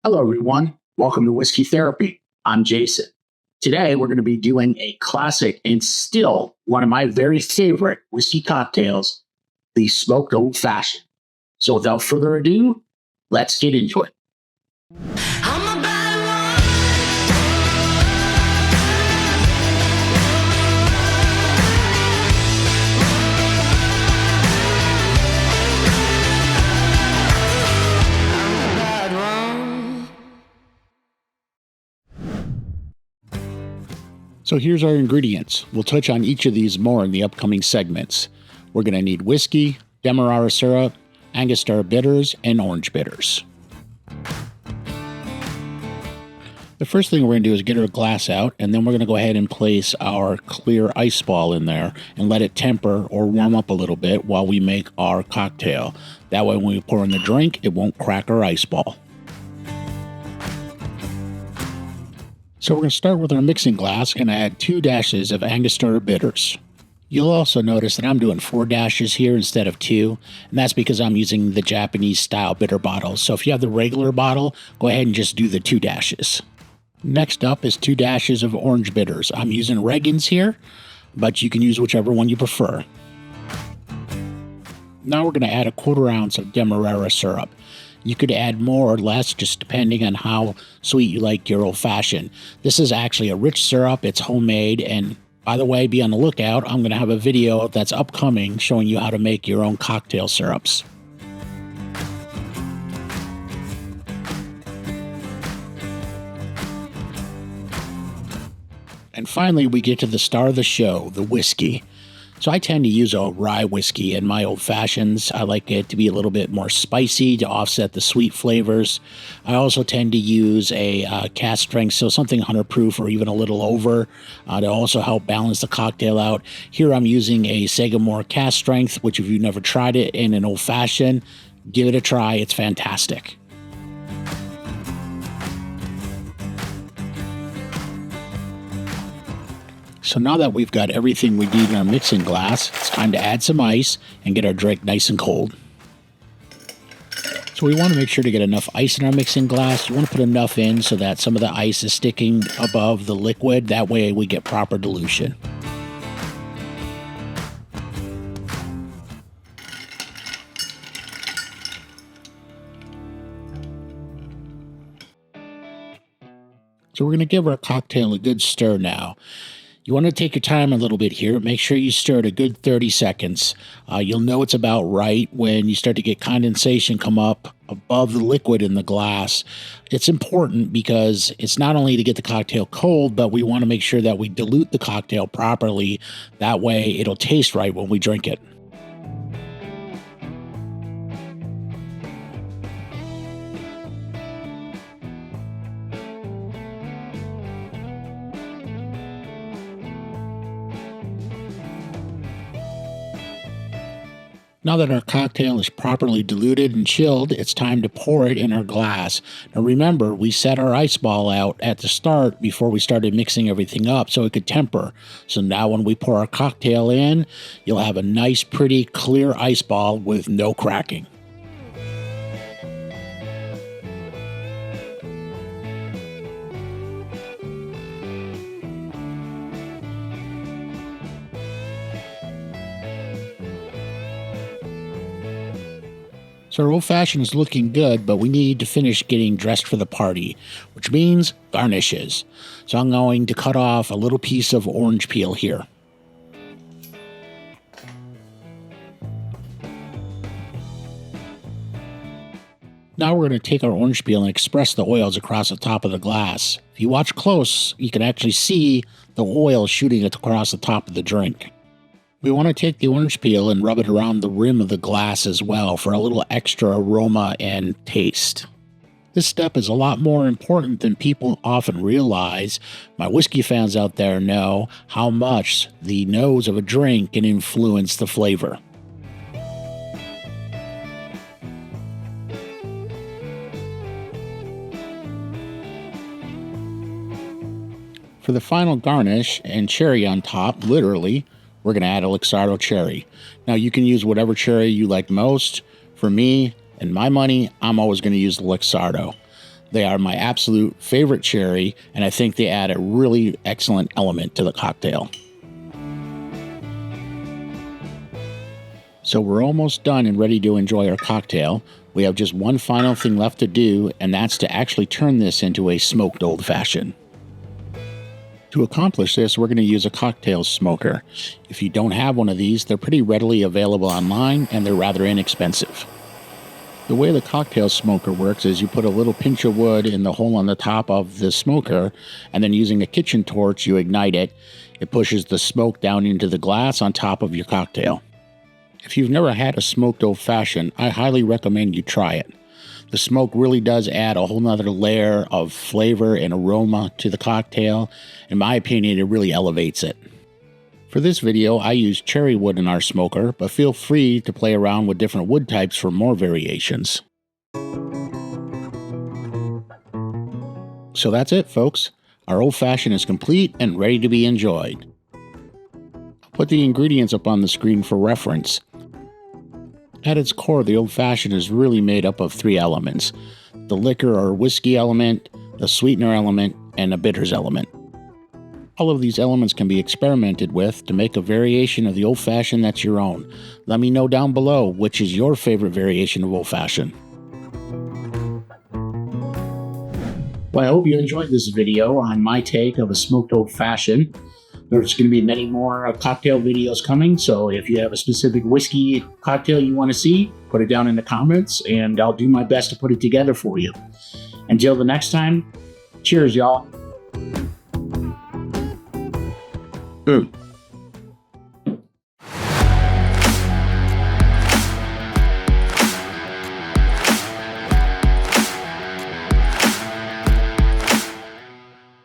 Hello, everyone. Welcome to Whiskey Therapy. I'm Jason. Today, we're going to be doing a classic and still one of my very favorite whiskey cocktails, the smoked old fashioned. So without further ado, let's get into it. So here's our ingredients. We'll touch on each of these more in the upcoming segments. We're going to need whiskey, Demerara syrup, Angostura bitters, and orange bitters. The first thing we're going to do is get our glass out, and then we're going to go ahead and place our clear ice ball in there and let it temper or warm up a little bit while we make our cocktail. That way when we pour in the drink, it won't crack our ice ball. So we're going to start with our mixing glass and add 2 dashes of Angostura Bitters. You'll also notice that I'm doing 4 dashes here instead of 2, and that's because I'm using the Japanese style bitter bottle. So if you have the regular bottle, go ahead and just do the 2 dashes. Next up is 2 dashes of orange bitters. I'm using Regans here, but you can use whichever one you prefer. Now we're going to add a 1/4 ounce of Demerara syrup. You could add more or less just depending on how sweet you like your old-fashioned. This is actually a rich syrup. It's homemade, and by the way, be on the lookout. I'm going to have a video that's upcoming showing you how to make your own cocktail syrups. And finally, we get to the star of the show, the whiskey. So I tend to use a rye whiskey in my old fashions. I like it to be a little bit more spicy to offset the sweet flavors. I also tend to use a cask strength, so something 100 proof or even a little over to also help balance the cocktail out. Here I'm using a Sagamore cask strength, which if you've never tried it in an old fashioned, give it a try. It's fantastic. So now that we've got everything we need in our mixing glass, it's time to add some ice and get our drink nice and cold. So we want to make sure to get enough ice in our mixing glass. You want to put enough in so that some of the ice is sticking above the liquid. That way we get proper dilution. So we're going to give our cocktail a good stir now. You want to take your time a little bit here. Make sure you stir it a good 30 seconds. You'll know it's about right when you start to get condensation come up above the liquid in the glass. It's important because it's not only to get the cocktail cold, but we want to make sure that we dilute the cocktail properly. That way it'll taste right when we drink it. Now that our cocktail is properly diluted and chilled, it's time to pour it in our glass. Now remember, we set our ice ball out at the start before we started mixing everything up so it could temper. So now when we pour our cocktail in, you'll have a nice, pretty, clear ice ball with no cracking. So our old-fashioned is looking good, but we need to finish getting dressed for the party, which means garnishes. So I'm going to cut off a little piece of orange peel here. Now we're going to take our orange peel and express the oils across the top of the glass. If you watch close, you can actually see the oil shooting across the top of the drink. We want to take the orange peel and rub it around the rim of the glass as well for a little extra aroma and taste. This step is a lot more important than people often realize. My whiskey fans out there know how much the nose of a drink can influence the flavor. For the final garnish and cherry on top, literally, we're going to add a Luxardo cherry. Now you can use whatever cherry you like most. For me and my money, I'm always going to use the Luxardo. They are my absolute favorite cherry, and I think they add a really excellent element to the cocktail. So we're almost done and ready to enjoy our cocktail. We have just one final thing left to do, and that's to actually turn this into a smoked old-fashioned. To accomplish this, we're going to use a cocktail smoker. If you don't have one of these, they're pretty readily available online, and they're rather inexpensive. The way the cocktail smoker works is you put a little pinch of wood in the hole on the top of the smoker, and then using a kitchen torch, you ignite it. It pushes the smoke down into the glass on top of your cocktail. If you've never had a smoked old-fashioned, I highly recommend you try it. The smoke really does add a whole nother layer of flavor and aroma to the cocktail. In my opinion, it really elevates it. For this video, I used cherry wood in our smoker, but feel free to play around with different wood types for more variations. So that's it, folks. Our old-fashioned is complete and ready to be enjoyed. I'll put the ingredients up on the screen for reference. At its core, the old-fashioned is really made up of three elements: the liquor or whiskey element, the sweetener element, and a bitters element. All of these elements can be experimented with to make a variation of the old-fashioned that's your own. Let me know down below which is your favorite variation of old-fashioned. Well, I hope you enjoyed this video on my take of a smoked old-fashioned. There's going to be many more cocktail videos coming, so if you have a specific whiskey cocktail you want to see, put it down in the comments, and I'll do my best to put it together for you. Until the next time, cheers, y'all.